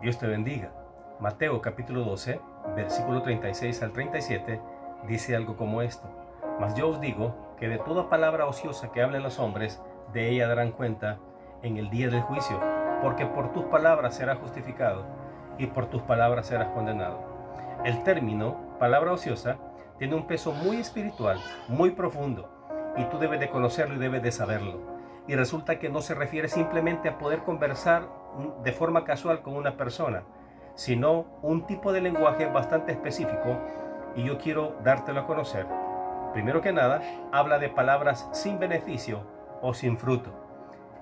Dios te bendiga. Mateo capítulo 12, versículo 36 al 37, dice algo como esto. Mas yo os digo que de toda palabra ociosa que hablen los hombres, de ella darán cuenta en el día del juicio, porque por tus palabras serás justificado y por tus palabras serás condenado. El término palabra ociosa tiene un peso muy espiritual, muy profundo, y tú debes de conocerlo y debes de saberlo. Y resulta que no se refiere simplemente a poder conversar de forma casual con una persona, sino un tipo de lenguaje bastante específico, y yo quiero dártelo a conocer. Primero que nada, habla de palabras sin beneficio o sin fruto.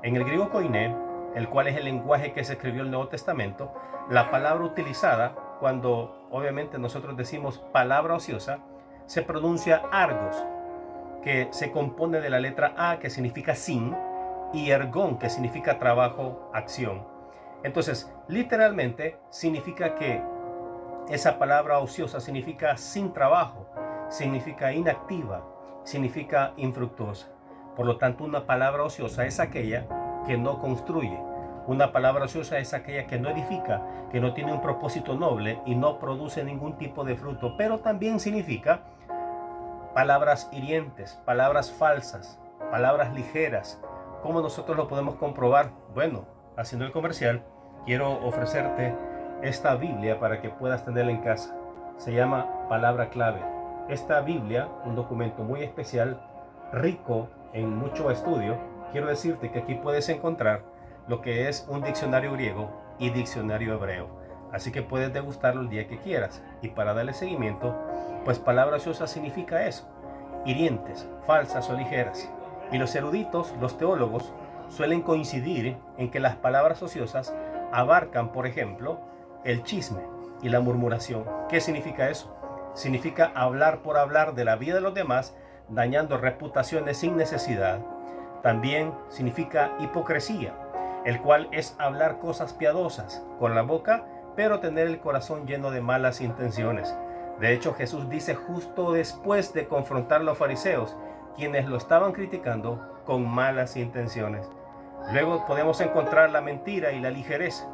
En el griego koiné, el cual es el lenguaje que se escribió el Nuevo Testamento, la palabra utilizada cuando obviamente nosotros decimos palabra ociosa, se pronuncia argos, que se compone de la letra A, que significa sin, y ergón, que significa trabajo, acción. Entonces, literalmente significa que esa palabra ociosa significa sin trabajo, significa inactiva, significa infructuosa. Por lo tanto, una palabra ociosa es aquella que no construye. Una palabra ociosa es aquella que no edifica, que no tiene un propósito noble y no produce ningún tipo de fruto. Pero también significa palabras hirientes, palabras falsas, palabras ligeras. ¿Cómo nosotros lo podemos comprobar? Bueno, haciendo el comercial, quiero ofrecerte esta Biblia para que puedas tenerla en casa. Se llama Palabra Clave. Esta Biblia, un documento muy especial, rico en mucho estudio, quiero decirte que aquí puedes encontrar lo que es un diccionario griego y diccionario hebreo. Así que puedes degustarlo el día que quieras. Y para darle seguimiento, pues palabra ociosa significa eso, hirientes, falsas o ligeras. Y los eruditos, los teólogos, suelen coincidir en que las palabras ociosas abarcan, por ejemplo, el chisme y la murmuración. ¿Qué significa eso? Significa hablar por hablar de la vida de los demás, dañando reputaciones sin necesidad. También significa hipocresía, el cual es hablar cosas piadosas con la boca, pero tener el corazón lleno de malas intenciones. De hecho, Jesús dice justo después de confrontar a los fariseos, quienes lo estaban criticando con malas intenciones. Luego podemos encontrar la mentira y la ligereza,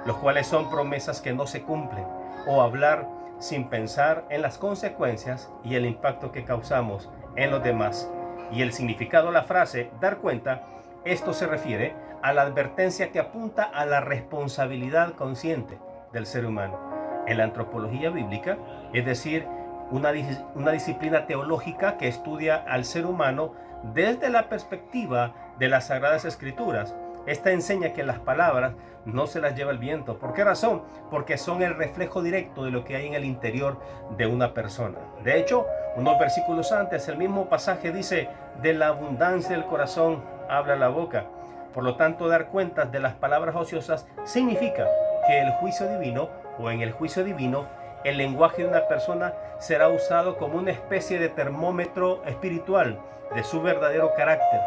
los cuales son promesas que no se cumplen, o hablar sin pensar en las consecuencias y el impacto que causamos en los demás. Y el significado de la frase dar cuenta, esto se refiere a la advertencia que apunta a la responsabilidad consciente del ser humano. En la antropología bíblica, es decir, una disciplina teológica que estudia al ser humano desde la perspectiva de las Sagradas Escrituras. Esta enseña que las palabras no se las lleva el viento. ¿Por qué razón? Porque son el reflejo directo de lo que hay en el interior de una persona. De hecho, unos versículos antes, el mismo pasaje dice, de la abundancia del corazón habla la boca. Por lo tanto, dar cuentas de las palabras ociosas significa que el juicio divino, o en el juicio divino, el lenguaje de una persona será usado como una especie de termómetro espiritual de su verdadero carácter.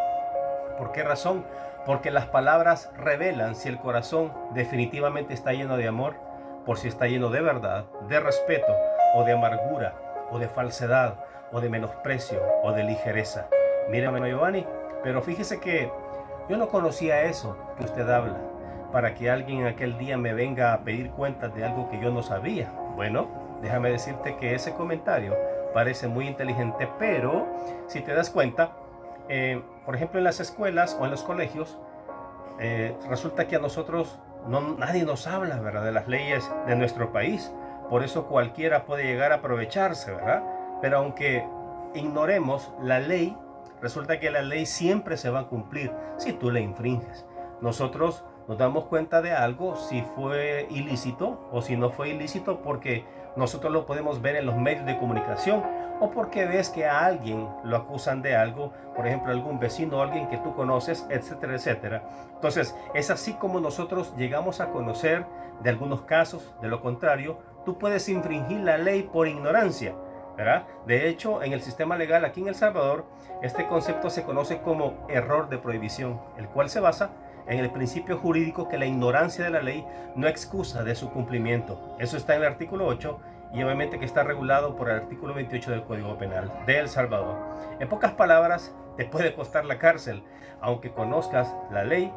¿Por qué razón? Porque las palabras revelan si el corazón definitivamente está lleno de amor, por si está lleno de verdad, de respeto, o de amargura, o de falsedad, o de menosprecio, o de ligereza. Mírame, Giovanni, pero fíjese que yo no conocía eso que usted habla, para que alguien aquel día me venga a pedir cuentas de algo que yo no sabía. Bueno, déjame decirte que ese comentario parece muy inteligente, pero si te das cuenta, por ejemplo, en las escuelas o en los colegios, resulta que a nosotros nadie nos habla, ¿verdad?, de las leyes de nuestro país. Por eso cualquiera puede llegar a aprovecharse, ¿verdad? Pero aunque ignoremos la ley, resulta que la ley siempre se va a cumplir si tú la infringes. Nosotros nos damos cuenta de algo si fue ilícito o si no fue ilícito porque nosotros lo podemos ver en los medios de comunicación o porque ves que a alguien lo acusan de algo, por ejemplo, algún vecino o alguien que tú conoces, etcétera, etcétera. Entonces, es así como nosotros llegamos a conocer de algunos casos. De lo contrario, tú puedes infringir la ley por ignorancia, ¿verdad? De hecho, en el sistema legal aquí en El Salvador, este concepto se conoce como error de prohibición, el cual se basa en el principio jurídico que la ignorancia de la ley no excusa de su cumplimiento. Eso está en el artículo 8 y obviamente que está regulado por el artículo 28 del Código Penal de El Salvador. En pocas palabras, te puede costar la cárcel, aunque conozcas la ley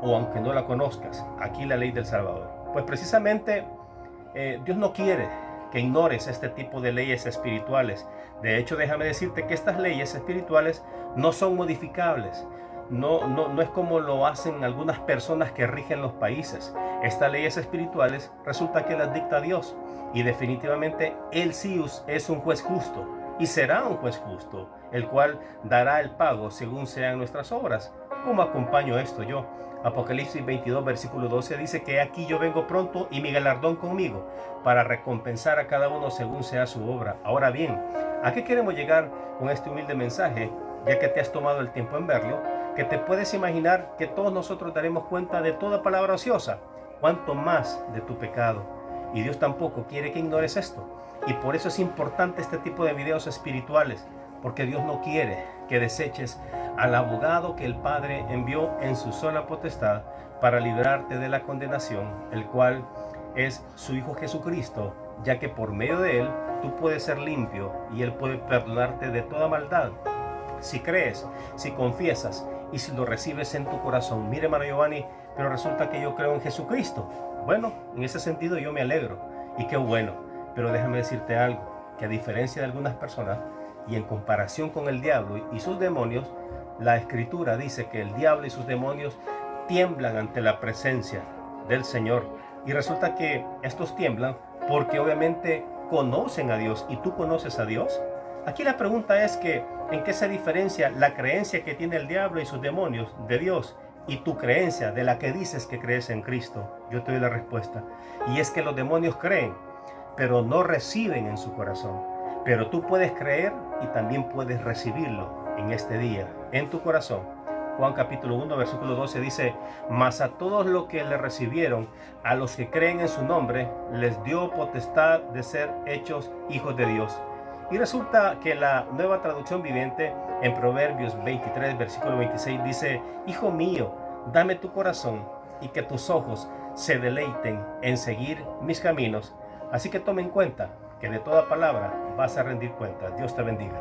o aunque no la conozcas. Aquí la ley del Salvador. Pues precisamente Dios no quiere que ignores este tipo de leyes espirituales. De hecho, déjame decirte que estas leyes espirituales no son modificables. No es como lo hacen algunas personas que rigen los países. Estas leyes espirituales resulta que las dicta Dios. Y definitivamente Él sí es un juez justo. Y será un juez justo, el cual dará el pago según sean nuestras obras. ¿Cómo acompaño esto yo? Apocalipsis 22, versículo 12 dice que aquí yo vengo pronto y mi galardón conmigo para recompensar a cada uno según sea su obra. Ahora bien, ¿a qué queremos llegar con este humilde mensaje? Ya que te has tomado el tiempo en verlo, que te puedes imaginar que todos nosotros daremos cuenta de toda palabra ociosa, cuanto más de tu pecado. Y Dios tampoco quiere que ignores esto. Y por eso es importante este tipo de videos espirituales, porque Dios no quiere que deseches al abogado que el Padre envió en su sola potestad para librarte de la condenación, el cual es su Hijo Jesucristo, ya que por medio de Él tú puedes ser limpio y Él puede perdonarte de toda maldad. Si crees, si confiesas y si lo recibes en tu corazón. Mire, hermano Giovanni, pero resulta que yo creo en Jesucristo. Bueno, en ese sentido yo me alegro y qué bueno, pero déjame decirte algo, que a diferencia de algunas personas y en comparación con el diablo y sus demonios, la Escritura dice que el diablo y sus demonios tiemblan ante la presencia del Señor. Y resulta que estos tiemblan porque obviamente conocen a Dios. ¿Y tú conoces a Dios? Aquí la pregunta es que, ¿en qué se diferencia la creencia que tiene el diablo y sus demonios de Dios y tu creencia de la que dices que crees en Cristo? Yo te doy la respuesta. Y es que los demonios creen, pero no reciben en su corazón. Pero tú puedes creer y también puedes recibirlo en este día, en tu corazón. Juan capítulo 1, versículo 12 dice: mas a todos los que le recibieron, a los que creen en su nombre, les dio potestad de ser hechos hijos de Dios. Y resulta que la Nueva Traducción Viviente, en Proverbios 23, versículo 26, dice: hijo mío, dame tu corazón y que tus ojos se deleiten en seguir mis caminos. Así que tome en cuenta que de toda palabra vas a rendir cuenta. Dios te bendiga.